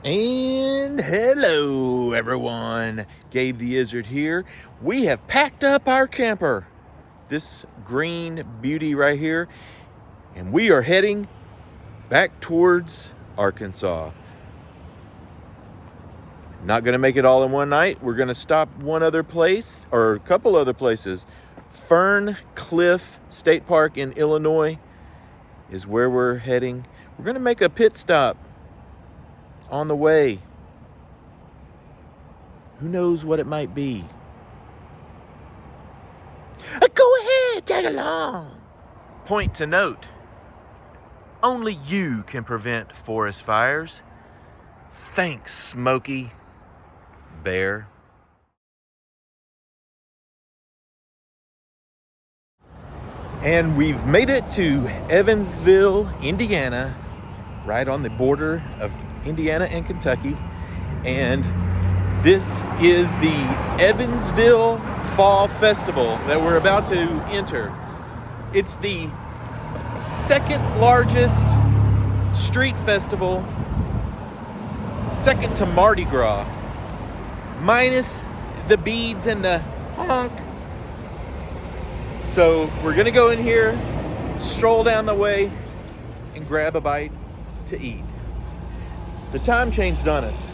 And hello everyone, Gabe the Izzard here. We have packed up our camper, this green beauty right here, and we are heading back towards Arkansas. Not gonna make it all in one night. We're gonna stop one other place, or a couple other places. Ferncliff State Park in Illinois is where we're heading. We're gonna make a pit stop on the way. Who knows what it might be? Go ahead, tag along. Point to note, only you can prevent forest fires. Thanks, Smokey Bear. And we've made it to Evansville, Indiana, right on the border of Indiana and Kentucky. And this is the Evansville Fall Festival that we're about to enter. It's the second largest street festival, second to Mardi Gras, minus the beads and the honk. So we're gonna go in here, stroll down the way, and grab a bite to eat. The time changed on us.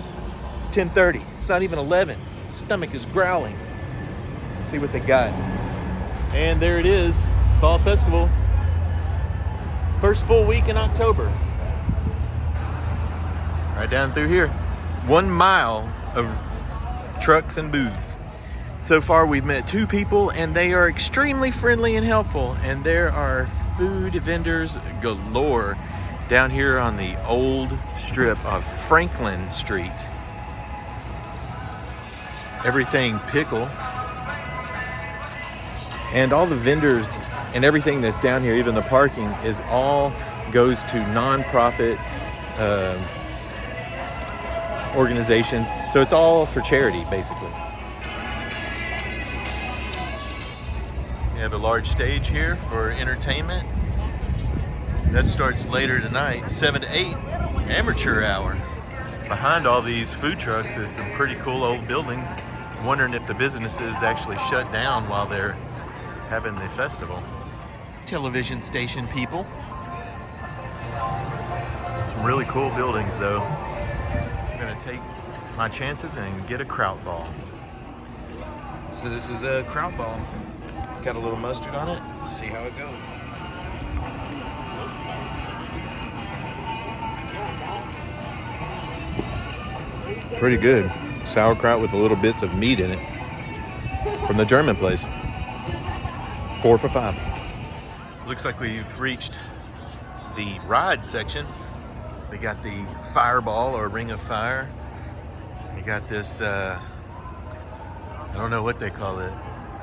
It's 10:30. It's not even 11. Stomach is growling. Let's see what they got. And there it is, Fall Festival. First full week in October. Right down through here. 1 mile of trucks and booths. So far we've met 2 people and they are extremely friendly and helpful. And there are food vendors galore down here on the old strip of Franklin Street. Everything pickle. And all the vendors and everything that's down here, even the parking, is all goes to nonprofit organizations. So it's all for charity, basically. We have a large stage here for entertainment. That starts later tonight, 7 to 8, amateur hour. Behind all these food trucks is some pretty cool old buildings. I'm wondering if the businesses actually shut down while they're having the festival. Television station people. Some really cool buildings though. I'm gonna take my chances and get a kraut ball. So this is a kraut ball. Got a little mustard on it. Let's see how it goes. Pretty good. Sauerkraut with a little bits of meat in it. From the German place. 4 for $5. Looks like we've reached the ride section. We got the fireball or ring of fire. You got this, I don't know what they call it.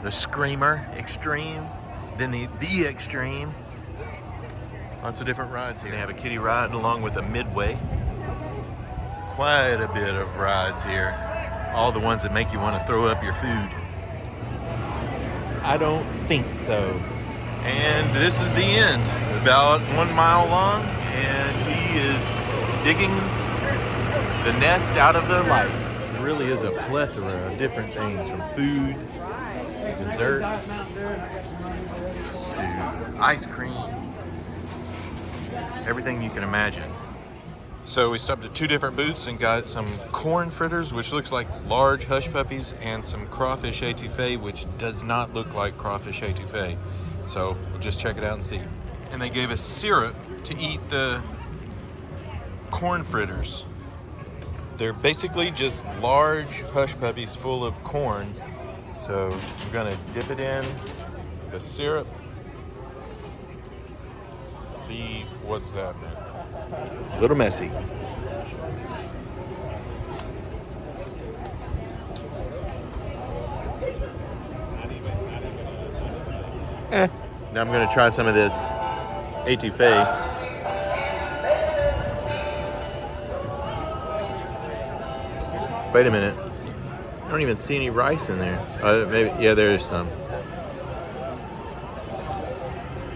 The Screamer Extreme. Then the Extreme. Lots of different rides here. They have a kiddie ride along with a Midway. Quite a bit of rides here. All the ones that make you want to throw up your food. I don't think so. And this is the end. About 1 mile long, and he is digging the nest out of the life. It really is a plethora of different things, from food to desserts to ice cream. Everything you can imagine. So we stopped at 2 different booths and got some corn fritters, which looks like large hush puppies, and some crawfish étouffée, which does not look like crawfish étouffée. So we'll just check it out and see. And they gave us syrup to eat the corn fritters. They're basically just large hush puppies full of corn. So we're gonna dip it in the syrup. See what's happening. A little messy. Now I'm gonna try some of this étouffée. Wait a minute. I don't even see any rice in there. Maybe, yeah, there is some.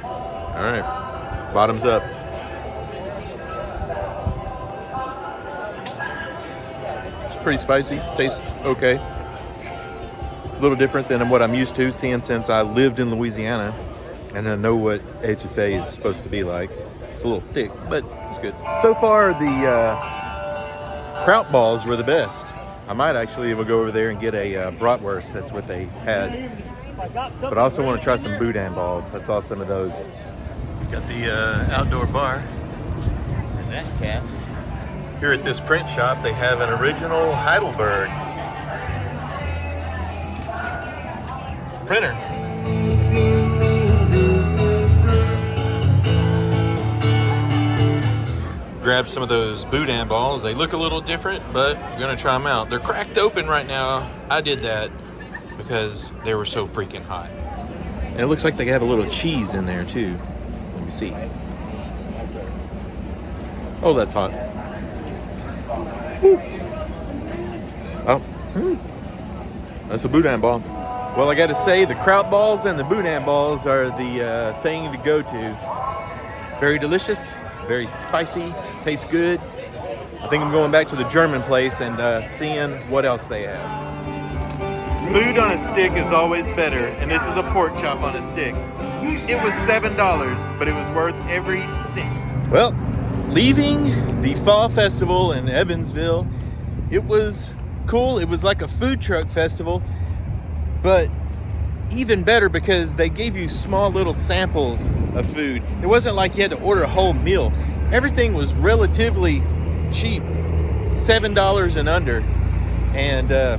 All right, bottoms up. pretty spicy. Tastes okay. A little different than what I'm used to, seeing since I lived in Louisiana, and I know what etouffee is supposed to be like. It's a little thick, but it's good. So far, the kraut balls were the best. I might actually even go over there and get a bratwurst. That's what they had. But I also want to try some boudin balls. I saw some of those. Got the outdoor bar. And that cat. Here at this print shop, they have an original Heidelberg printer. Grab some of those boudin balls. They look a little different, but we're gonna try them out. They're cracked open right now. I did that because they were so freaking hot. And it looks like they have a little cheese in there too. Let me see. Oh, that's hot. Woo. Oh, that's a boudin ball. Well, I got to say, the kraut balls and the boudin balls are the thing to go to. Very delicious, very spicy, tastes good. I think I'm going back to the German place and seeing what else they have. Food on a stick is always better, and this is a pork chop on a stick. It was $7, but it was worth every cent. Well, leaving the Fall Festival in Evansville, it was cool. It was like a food truck festival, but even better because they gave you small little samples of food. It wasn't like you had to order a whole meal. Everything was relatively cheap, $7 and under. And I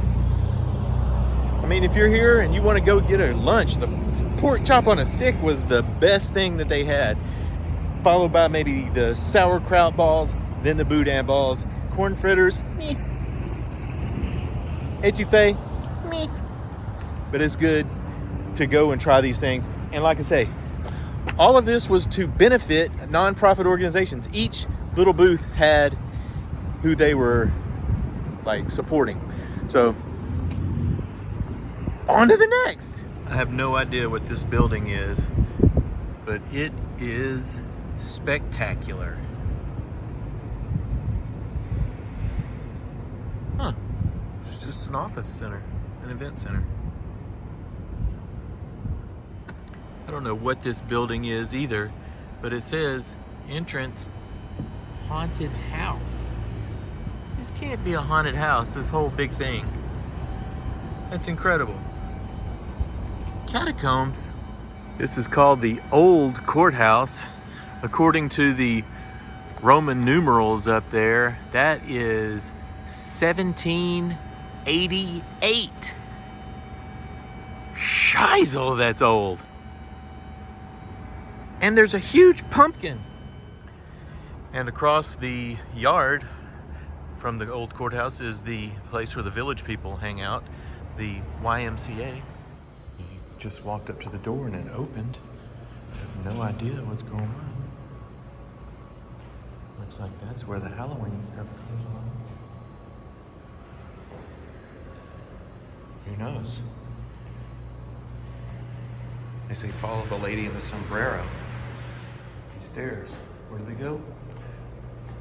mean, if you're here and you want to go get a lunch, the pork chop on a stick was the best thing that they had, followed by maybe the sauerkraut balls, then the boudin balls, corn fritters, meh. Etouffee, meh. But it's good to go and try these things. And like I say, all of this was to benefit nonprofit organizations. Each little booth had who they were like supporting. So on to the next. I have no idea what this building is, but it is spectacular. Huh. It's just an office center, an event center. I don't know what this building is either, but it says entrance haunted house. This can't be a haunted house, this whole big thing. That's incredible. Catacombs. This is called the Old Courthouse. According to the Roman numerals up there, that is 1788. Shiesel, that's old. And there's a huge pumpkin. And across the yard from the old courthouse is the place where the village people hang out, the YMCA. You just walked up to the door and it opened. I have no idea what's going on. Looks like that's where the Halloween stuff goes on. Who knows? They say follow the lady in the sombrero. It's these stairs. Where do they go?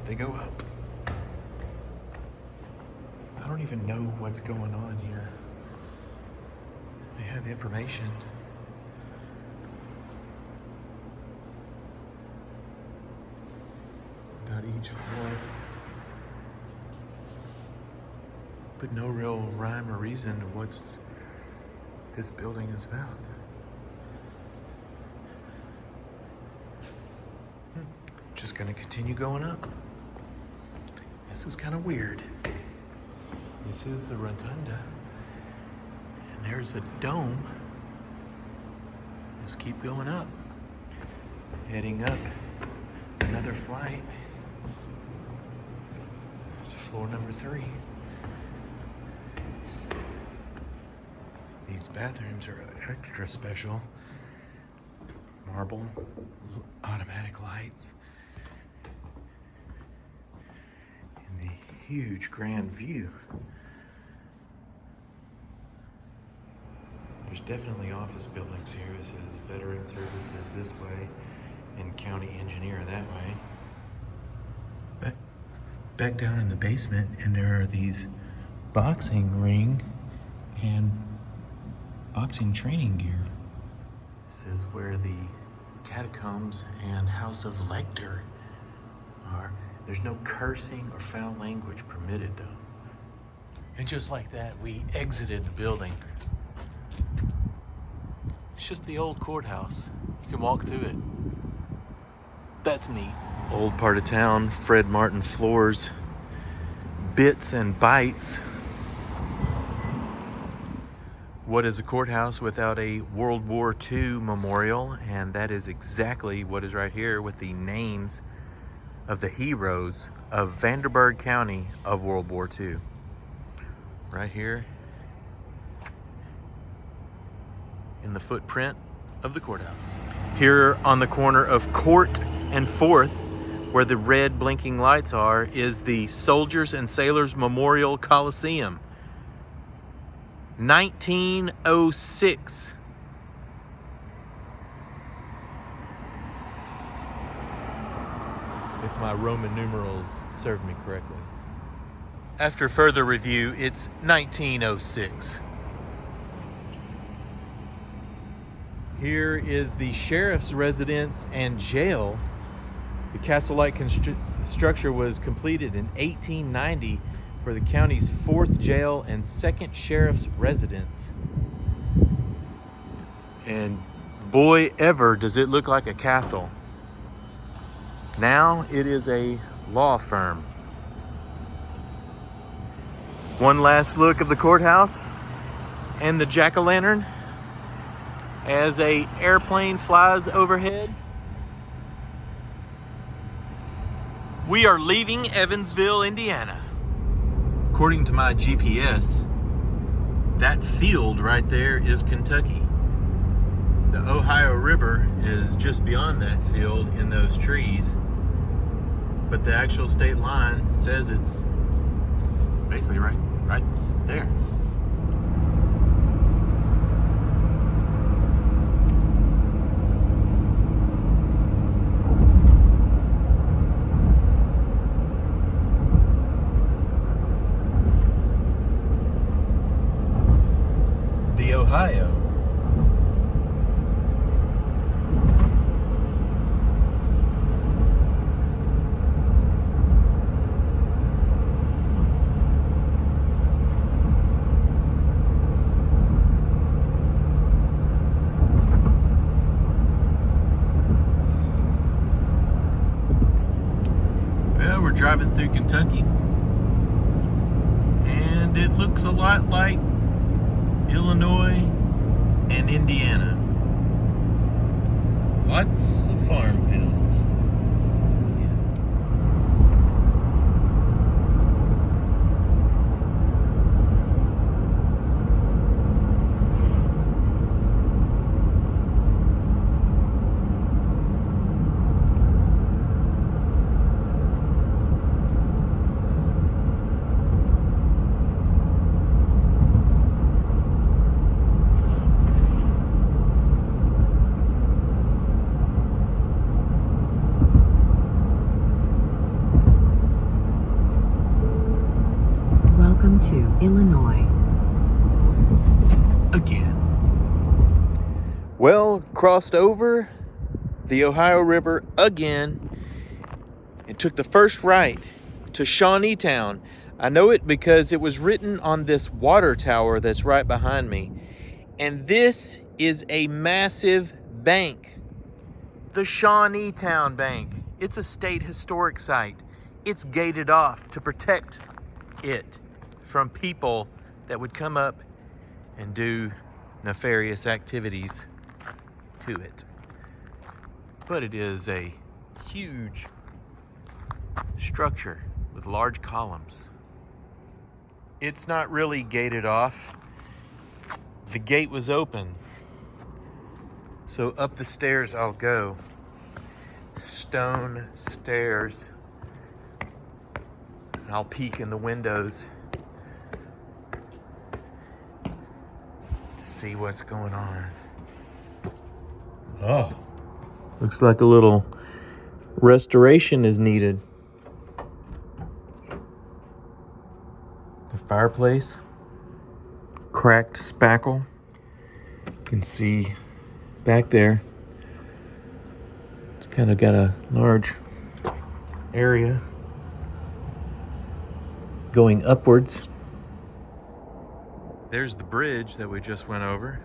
They go up. I don't even know what's going on here. They have information. About each floor. But no real rhyme or reason to what this building is about. Just gonna continue going up. This is kind of weird. This is the rotunda. And there's a dome. Just keep going up. Heading up another flight to floor number 3. These bathrooms are extra special. Marble, automatic lights. And the huge grand view. There's definitely office buildings here. It says Veteran Services this way and County Engineer that way. Back down in the basement, and there are these boxing ring and boxing training gear. This is where the catacombs and House of Lecter are. There's no cursing or foul language permitted, though. And just like that, we exited the building. It's just the old courthouse. You can walk through it. That's neat. Old part of town, Fred Martin floors, bits and bytes. What is a courthouse without a World War II memorial? And that is exactly what is right here with the names of the heroes of Vanderburgh County of World War II. Right here in the footprint of the courthouse. Here on the corner of Court and 4th, where the red blinking lights are, is the Soldiers and Sailors Memorial Coliseum. 1906. If my Roman numerals serve me correctly. After further review, it's 1906. Here is the sheriff's residence and jail. The castle-like structure was completed in 1890 for the county's 4th jail and 2nd sheriff's residence. And boy, ever does it look like a castle. Now it is a law firm. One last look of the courthouse and the jack-o'-lantern as a airplane flies overhead. We are leaving Evansville, Indiana. According to my GPS, that field right there is Kentucky. The Ohio River is just beyond that field in those trees, but the actual state line says it's basically right there. The Ohio. Well, we're driving through Kentucky, and it looks a lot like Illinois and Indiana. Lots of farm fields. Welcome to Illinois. Again. Well, crossed over the Ohio River again and took the first right to Shawnee Town. I know it because it was written on this water tower that's right behind me. And this is a massive bank. The Shawnee Town Bank. It's a state historic site. It's gated off to protect it from people that would come up and do nefarious activities to it. But it is a huge structure with large columns. It's not really gated off. The gate was open. So up the stairs I'll go. Stone stairs. And I'll peek in the windows to see what's going on. Oh, looks like a little restoration is needed. a fireplace, cracked spackle. You can see back there, it's kind of got a large area going upwards. There's the bridge that we just went over.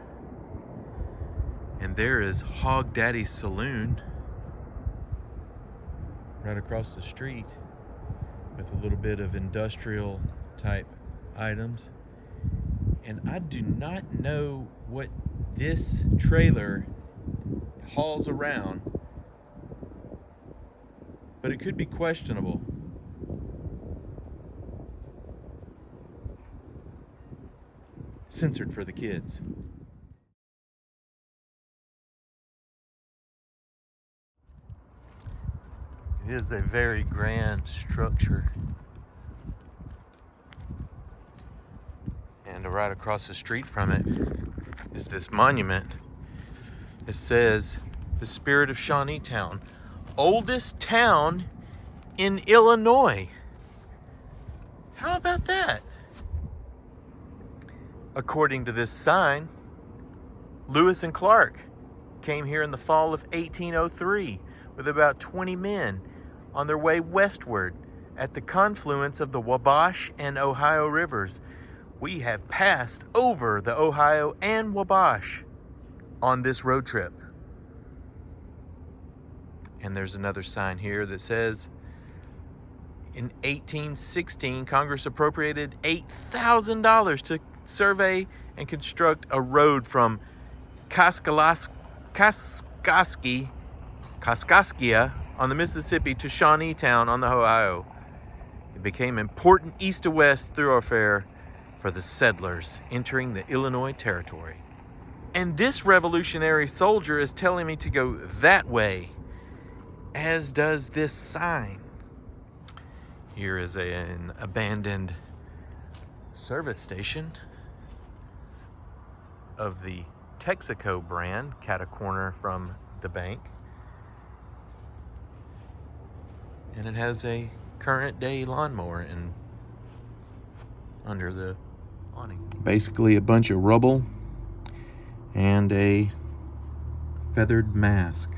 And there is Hog Daddy's Saloon right across the street with a little bit of industrial type items. And I do not know what this trailer hauls around, but it could be questionable. Censored for the kids. It is a very grand structure. And right across the street from it is this monument. It says, "The Spirit of Shawnee Town, oldest town in Illinois." How about that? According to this sign, Lewis and Clark came here in the fall of 1803 with about 20 men on their way westward at the confluence of the Wabash and Ohio rivers. We have passed over the Ohio and Wabash on this road trip. And there's another sign here that says, in 1816, Congress appropriated $8,000 to survey and construct a road from Kaskaskia on the Mississippi to Shawnee Town on the Ohio. It became an important east to west thoroughfare for the settlers entering the Illinois territory. And this revolutionary soldier is telling me to go that way, as does this sign. Here is an abandoned service station of the Texaco brand, cat a corner from the bank. And it has a current day lawnmower under the awning. Basically a bunch of rubble and a feathered mask.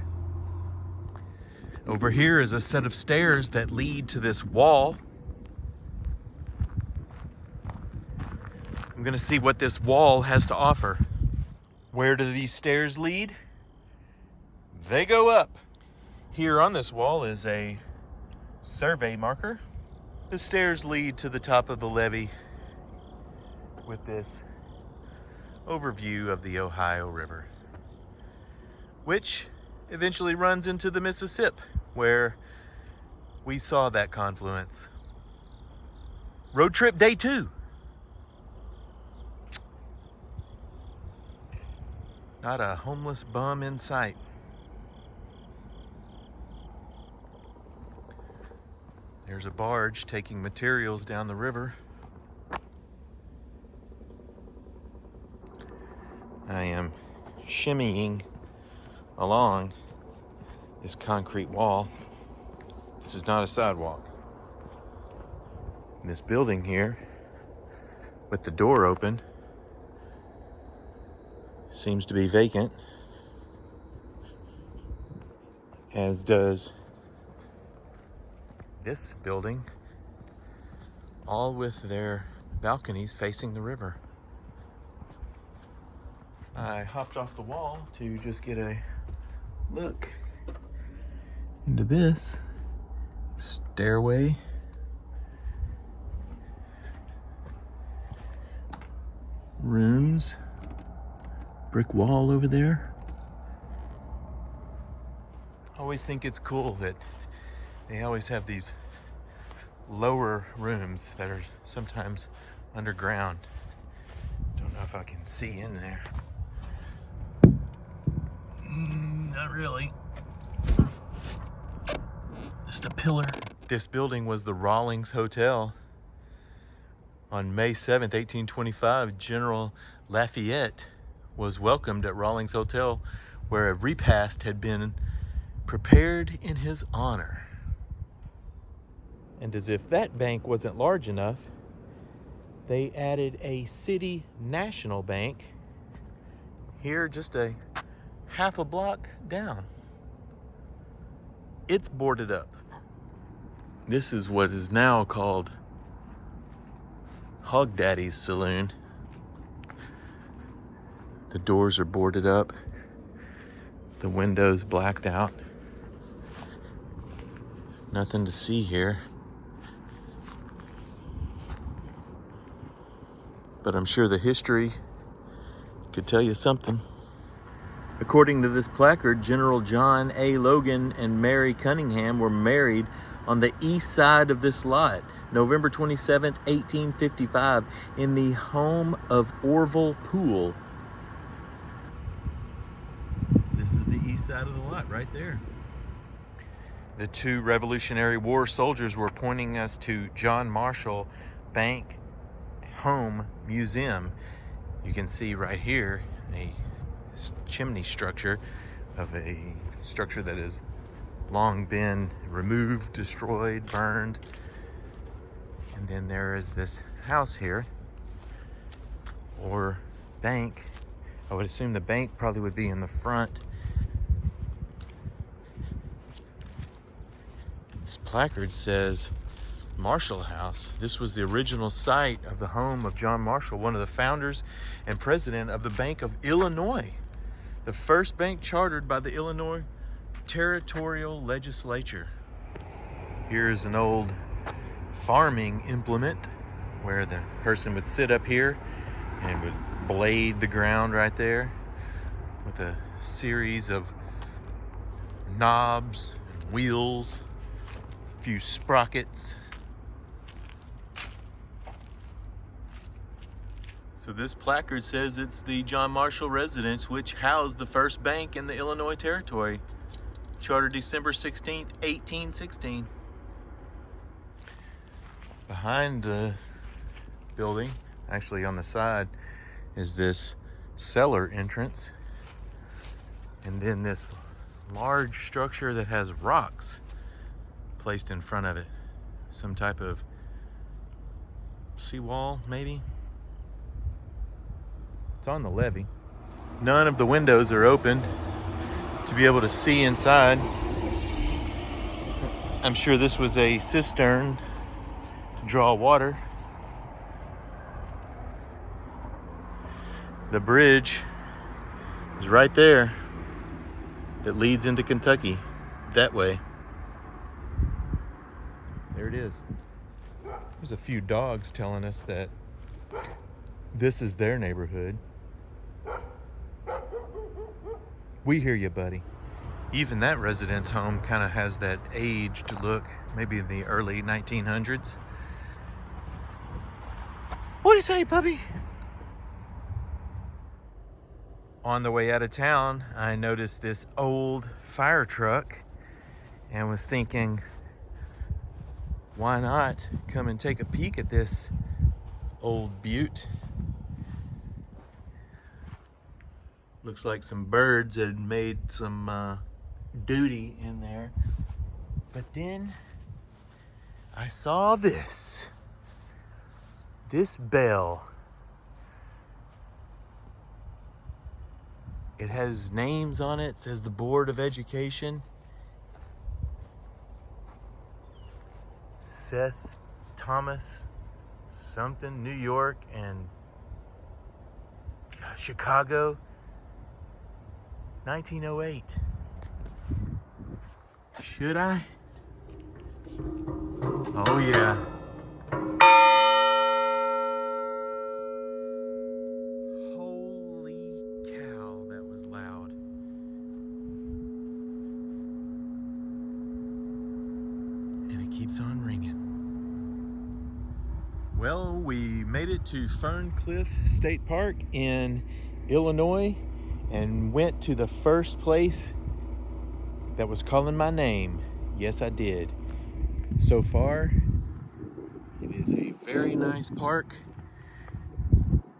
Over here is a set of stairs that lead to this wall. I'm going to see what this wall has to offer. Where do these stairs lead? They go up. Here on this wall is a survey marker. The stairs lead to the top of the levee with this overview of the Ohio River, which eventually runs into the Mississippi, where we saw that confluence. Road trip day 2. Not a homeless bum in sight. There's a barge taking materials down the river. I am shimmying along this concrete wall. This is not a sidewalk. This building here, with the door open, seems to be vacant, as does this building, all with their balconies facing the river. I hopped off the wall to just get a look into this stairway. Rooms, brick wall over there. I always think it's cool that they always have these lower rooms that are sometimes underground. Don't know if I can see in there. Not really. Just a pillar. This building was the Rawlings Hotel. On May 7th, 1825, General Lafayette was welcomed at Rawlings Hotel, where a repast had been prepared in his honor. And as if that bank wasn't large enough, they added a City National Bank here just a half a block down. It's boarded up. This is what is now called Hog Daddy's Saloon. The doors are boarded up. The windows blacked out. Nothing to see here. But I'm sure the history could tell you something. According to this placard, General John A. Logan and Mary Cunningham were married on the east side of this lot, November 27th, 1855, in the home of Orville Poole. This is the east side of the lot right there. The two Revolutionary War soldiers were pointing us to John Marshall Bank Home Museum. You can see right here a chimney structure of a structure that has long been removed, destroyed, burned. And then there is this house here, or bank. I would assume the bank probably would be in the front. This placard says Marshall House. This was the original site of the home of John Marshall, one of the founders and president of the Bank of Illinois, the first bank chartered by the Illinois Territorial Legislature. Here's an old farming implement where the person would sit up here and would blade the ground right there with a series of knobs and wheels, a few sprockets. So this placard says it's the John Marshall residence, which housed the first bank in the Illinois Territory, chartered December 16th, 1816. Behind the building, actually on the side, is this cellar entrance, and then this large structure that has rocks placed in front of it. Some type of seawall, maybe? It's on the levee. None of the windows are open to be able to see inside. I'm sure this was a cistern to draw water. The bridge is right there. It leads into Kentucky that way. There it is. There's a few dogs telling us that this is their neighborhood. We hear you, buddy. Even that residence home kind of has that aged look, maybe in the early 1900s. What do you say, puppy? On the way out of town, I noticed this old fire truck and was thinking, why not come and take a peek at this old butte? Looks like some birds had made some duty in there. But then I saw this bell. It has names on it. It says the Board of Education. Seth Thomas something, New York and Chicago, 1908. Should I? Oh yeah. Holy cow, that was loud. And it keeps on ringing. Well, we made it to Ferncliff State Park in Illinois and went to the first place that was calling my name. Yes, I did. So far, it is a very nice park.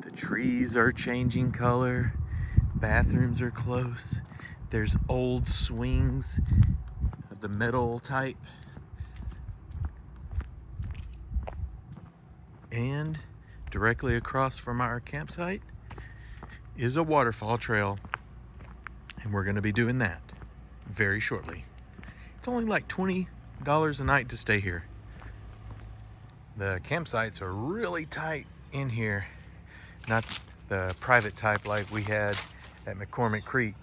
The trees are changing color. Bathrooms are close. There's old swings of the metal type. And directly across from our campsite is a waterfall trail, and we're going to be doing that very shortly. It's only like $20 a night to stay here. The campsites are really tight in here, not the private type like we had at McCormick Creek,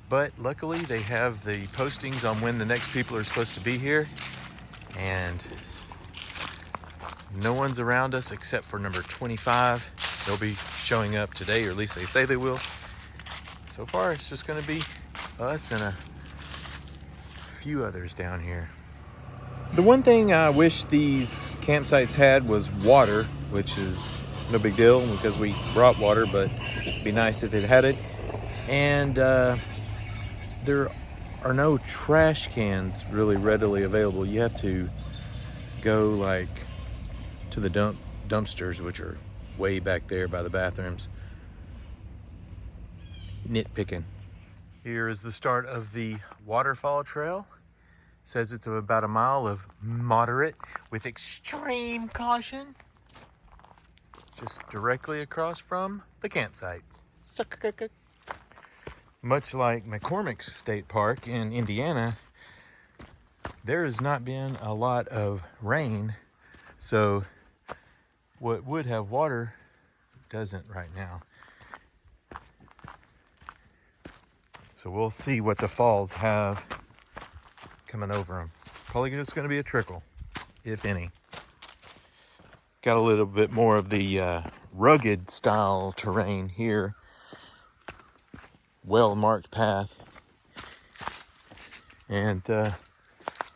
but luckily they have the postings on when the next people are supposed to be here, and no one's around us except for number 25. They'll be showing up today, or at least they say they will. So far, it's just going to be us and a few others down here. The one thing I wish these campsites had was water, which is no big deal because we brought water, but it'd be nice if it had it. And there are no trash cans really readily available. You have to go like to the dumpsters, which are way back there by the bathrooms. Nitpicking. Here is the start of the Waterfall Trail. Says it's about a mile of moderate with extreme caution. Just directly across from the campsite. Much like McCormick State Park in Indiana, there has not been a lot of rain, so what would have water doesn't right now. So we'll see what the falls have coming over them. Probably just going to be a trickle, if any. Got a little bit more of the rugged style terrain here. Well-marked path. And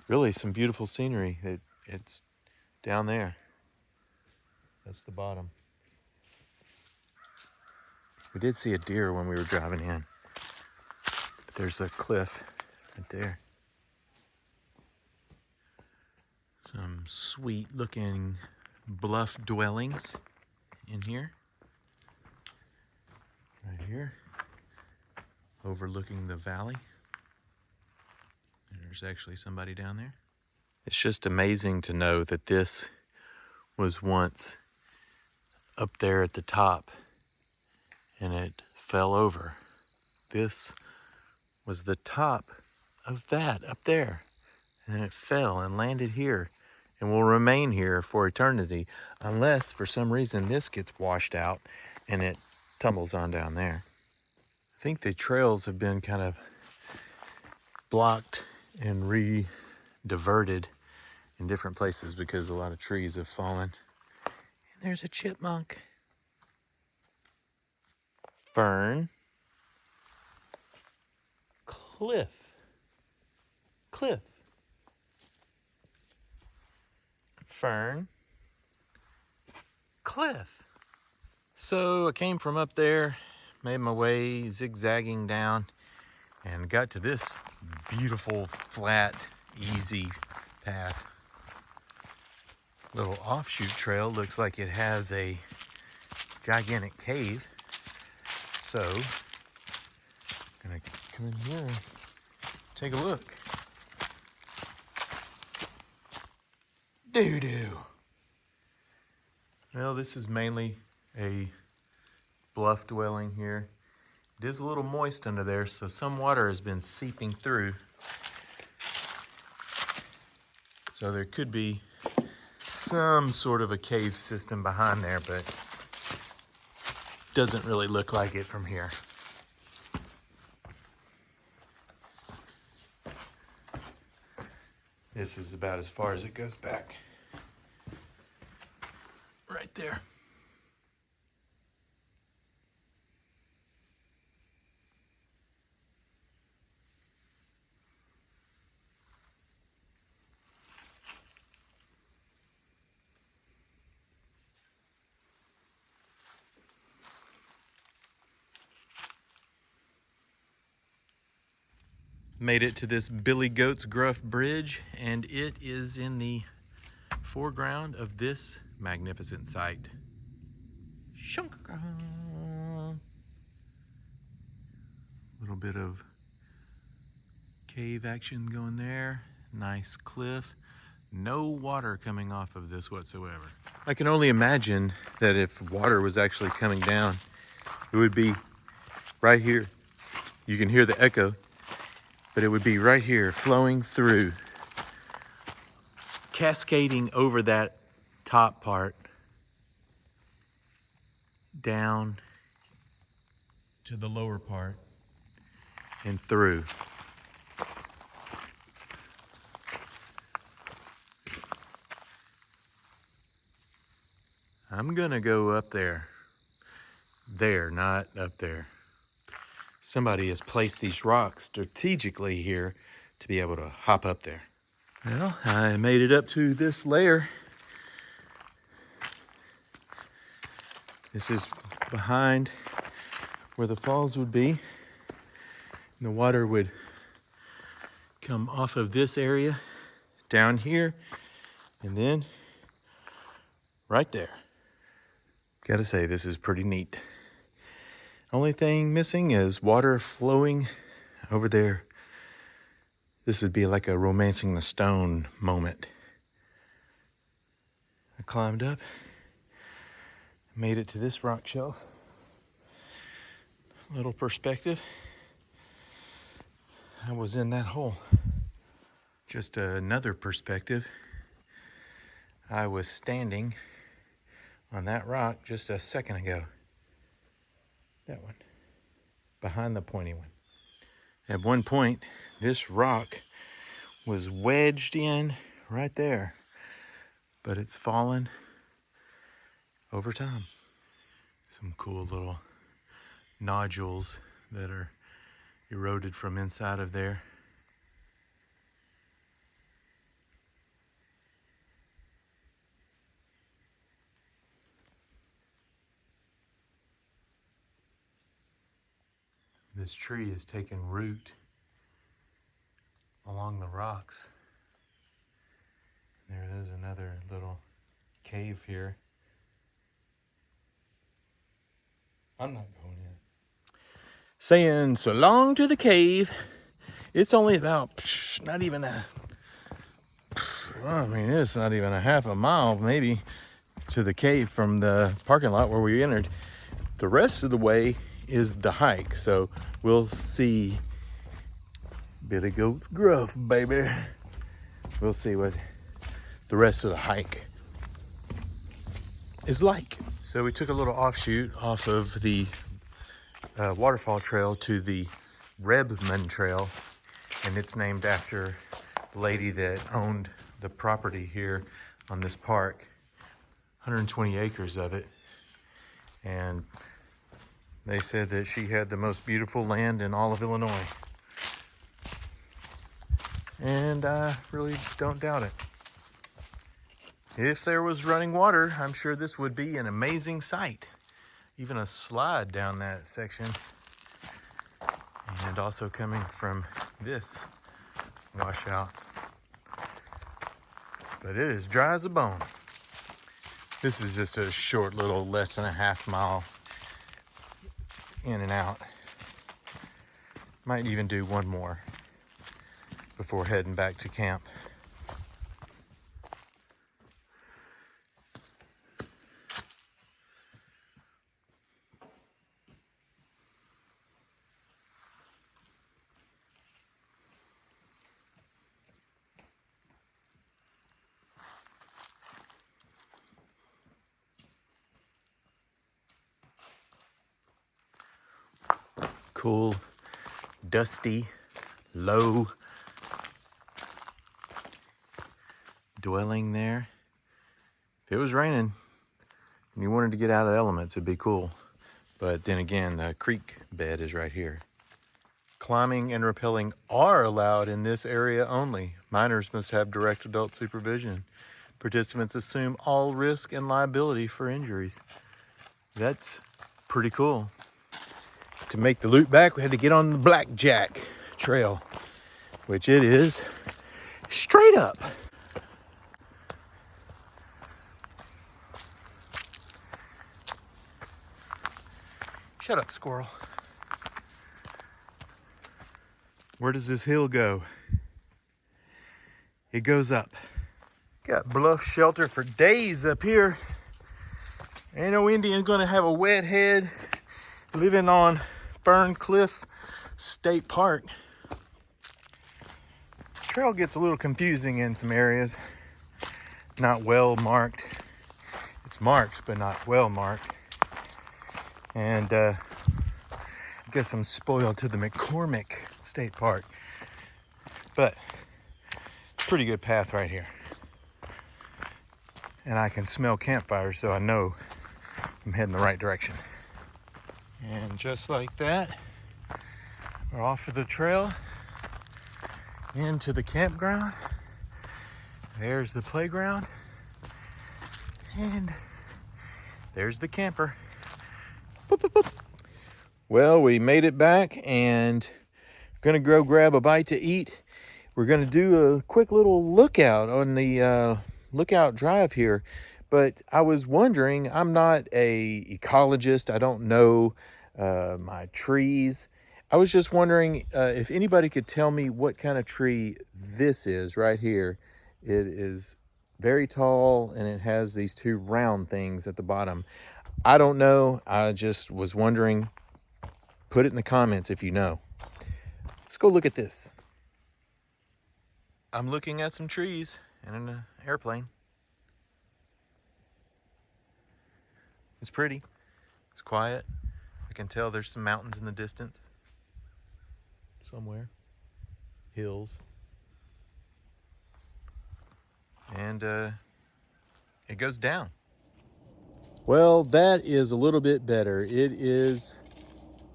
really some beautiful scenery. It's down there. That's the bottom. We did see a deer when we were driving in. But there's a cliff right there. Some sweet looking bluff dwellings in here. Right here. Overlooking the valley. And there's actually somebody down there. It's just amazing to know that this was once up there at the top and it fell over. This was the top of that up there, and it fell and landed here and will remain here for eternity unless for some reason this gets washed out and it tumbles on down there. I think the trails have been kind of blocked and re-diverted in different places because a lot of trees have fallen. And there's a chipmunk. Ferne Clyffe Ferne Clyffe. So I came from up there, made my way zigzagging down, and got to this beautiful, flat, easy path. Little offshoot trail. Looks like it has a gigantic cave. So I'm gonna come in here and take a look. Doo-doo. Well, this is mainly a bluff dwelling here. It is a little moist under there, so some water has been seeping through. So there could be some sort of a cave system behind there, but doesn't really look like it from here. This is about as far as it goes back. Right there. Made it to this Billy Goat's Gruff Bridge, and it is in the foreground of this magnificent site. Little bit of cave action going there. Nice cliff. No water coming off of this whatsoever. I can only imagine that if water was actually coming down, it would be right here. You can hear the echo, but it would be right here flowing through, cascading over that top part down to the lower part and through. I'm gonna go up there. There, not up there. Somebody has placed these rocks strategically here to be able to hop up there. Well, I made it up to this layer. This is behind where the falls would be. And the water would come off of this area down here and then right there. Gotta say, this is pretty neat. Only thing missing is water flowing over there. This would be like a romancing the stone moment. I climbed up, made it to this rock shelf. A little perspective. I was in that hole. Just another perspective. I was standing on that rock just a second ago. That one, behind the pointy one. At one point, this rock was wedged in right there, but it's fallen over time. Some cool little nodules that are eroded from inside of there. This tree has taken root along the rocks. There is another little cave here. I'm not going in. Saying so long to the cave. It's only about, it's not even a half a mile maybe to the cave from the parking lot where we entered. The rest of the way is the hike, so we'll see Billy Goat's Gruff, baby. We'll see what the rest of the hike is like. So we took a little offshoot off of the Waterfall Trail to the Rebman Trail, and it's named after the lady that owned the property here on this park, 120 acres of it, and they said that she had the most beautiful land in all of Illinois. And I really don't doubt it. If there was running water, I'm sure this would be an amazing sight. Even a slide down that section. And also coming from this washout. But it is dry as a bone. This is just a short little less than a half mile in and out. Might even do one more before heading back to camp. Cool, dusty, low dwelling there. If it was raining and you wanted to get out of the elements, it'd be cool. But then again, the creek bed is right here. Climbing and rappelling are allowed in this area only. Minors must have direct adult supervision. Participants assume all risk and liability for injuries. That's pretty cool. To make the loop back, we had to get on the Blackjack Trail, which it is straight up. Shut up, squirrel. Where does this hill go? It goes up. Got bluff shelter for days up here. Ain't no Indian gonna have a wet head living on Ferncliff State Park. Trail gets a little confusing in some areas. Not well marked. It's marked, but not well marked. And I guess I'm spoiled to the McCormick State Park. But pretty good path right here. And I can smell campfires, so I know I'm heading the right direction. And just like that, we're off of the trail into the campground. There's the playground. And there's the camper. Boop, boop, boop. Well, we made it back and gonna go grab a bite to eat. We're gonna do a quick little lookout on the lookout drive here. But I was wondering, I'm not a ecologist. I don't know my trees. I was just wondering if anybody could tell me what kind of tree this is right here. It is very tall and it has these two round things at the bottom. I don't know. I just was wondering. Put it in the comments if you know. Let's go look at this. I'm looking at some trees and an airplane. It's pretty. It's quiet. I can tell there's some mountains in the distance. Somewhere. Hills. And it goes down. Well, that is a little bit better. It is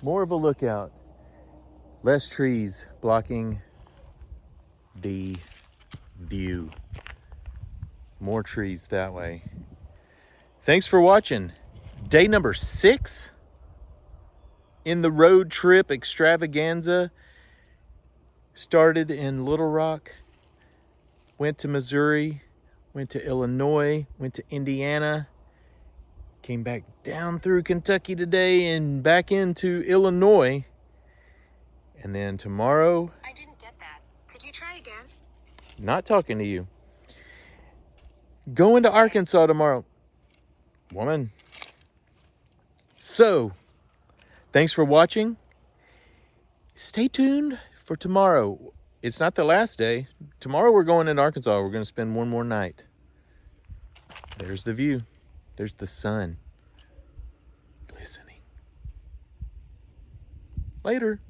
more of a lookout. Less trees blocking the view. More trees that way. Thanks for watching. Day number 6 in the road trip extravaganza. Started in Little Rock, went to Missouri, went to Illinois, went to Indiana, came back down through Kentucky today and back into Illinois. And then tomorrow... I didn't get that. Could you try again? Not talking to you. Going to Arkansas tomorrow. Woman. So, thanks for watching. Stay tuned for tomorrow. It's not the last day. Tomorrow we're going into Arkansas. We're going to spend one more night. There's the view. There's the sun glistening. Later.